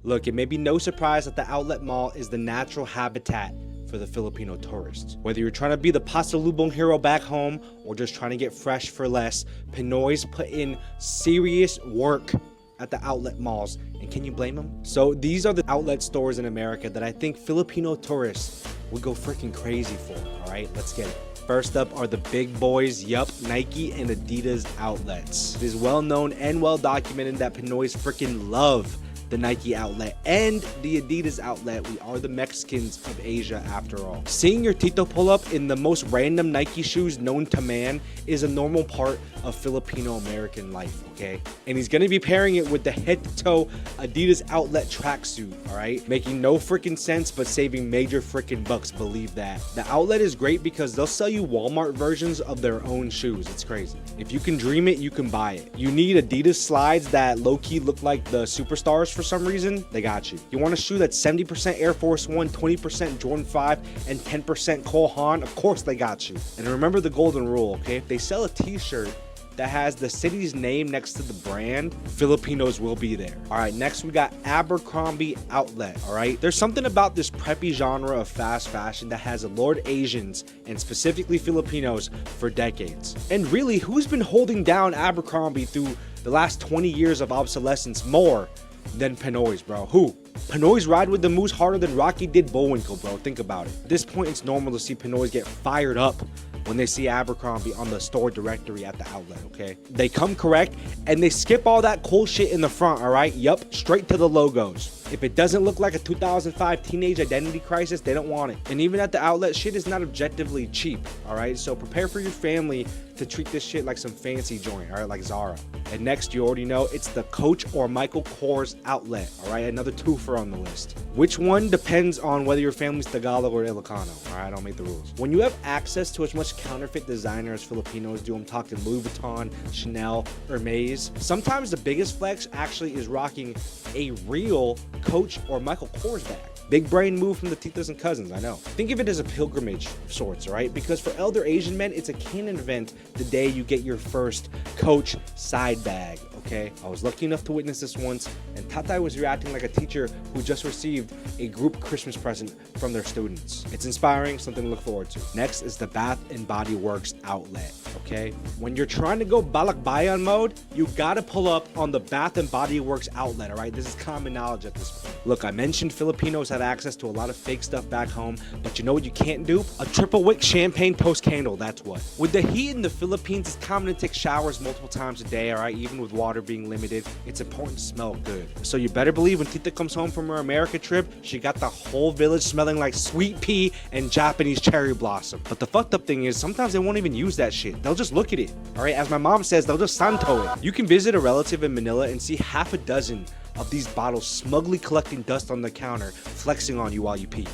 Look, it may be no surprise that the outlet mall is the natural habitat for the Filipino tourists. Whether you're trying to be the pasalubong hero back home or just trying to get fresh for less, Pinoys put in serious work at the outlet malls. And can you blame them? So these are the outlet stores in America that I think Filipino tourists would go freaking crazy for. All right, let's get it. First up are the big boys, Nike and Adidas outlets. It is well known and well documented that Pinoys freaking love the Nike outlet and the Adidas outlet. We are the Mexicans of Asia after all. Seeing your Tito pull up in the most random Nike shoes known to man is a normal part of Filipino American life, okay? And he's gonna be pairing it with the head to toe Adidas outlet tracksuit, all right? Making no freaking sense, but saving major freaking bucks, believe that. The outlet is great because they'll sell you Walmart versions of their own shoes. It's crazy. If you can dream it, you can buy it. You need Adidas slides that low-key look like the superstars for some reason, they got you. You want a shoe that's 70% Air Force One, 20% Jordan 5, and 10% Cole Haan? Of course they got you. And remember the golden rule, okay? If they sell a t-shirt that has the city's name next to the brand, Filipinos will be there. All right, next we got Abercrombie Outlet, all right? There's something about this preppy genre of fast fashion that has allured Asians, and specifically Filipinos, for decades. And really, who's been holding down Abercrombie through the last 20 years of obsolescence more than Pinoys, bro? Who? Pinoys ride with the moose harder than Rocky did Bullwinkle, bro. Think about it. At this point, it's normal to see Pinoys get fired up when they see Abercrombie on the store directory at the outlet, okay? They come correct, and they skip all that cool shit in the front, all right? Yup, straight to the logos. If it doesn't look like a 2005 teenage identity crisis, they don't want it. And even at the outlet, shit is not objectively cheap, all right? So prepare for your family to treat this shit like some fancy joint, all right? Like Zara. And next, you already know, it's the Coach or Michael Kors outlet, all right? Another twofer on the list. Which one depends on whether your family's Tagalog or Ilocano, all right? I don't make the rules. When you have access to as much counterfeit designer as Filipinos do, I'm talking Louis Vuitton, Chanel, Hermes, sometimes the biggest flex actually is rocking a real Coach or Michael Kors bag. Big brain move from the titas and cousins, I know. Think of it as a pilgrimage of sorts, all right? Because for elder Asian men, it's a canon event the day you get your first Coach side bag, okay? I was lucky enough to witness this once, and Tatay was reacting like a teacher who just received a group Christmas present from their students. It's inspiring, something to look forward to. Next is the Bath and Body Works outlet, okay? When you're trying to go balakbayan mode, you gotta pull up on the Bath and Body Works outlet, all right? This is common knowledge at this point. Look, I mentioned Filipinos have access to a lot of fake stuff back home, but you know what you can't do? A triple wick champagne toast candle, that's what. With the heat in the Philippines, it's common to take showers multiple times a day, all right? Even with water being limited, it's important to smell good. So you better believe when Tita comes home from her America trip, she got the whole village smelling like sweet pea and Japanese cherry blossom. But the fucked up thing is, sometimes they won't even use that shit. They'll just look at it, all right? As my mom says, they'll just santo it. You can visit a relative in Manila and see half a dozen of these bottles smugly collecting dust on the counter, flexing on you while you pee.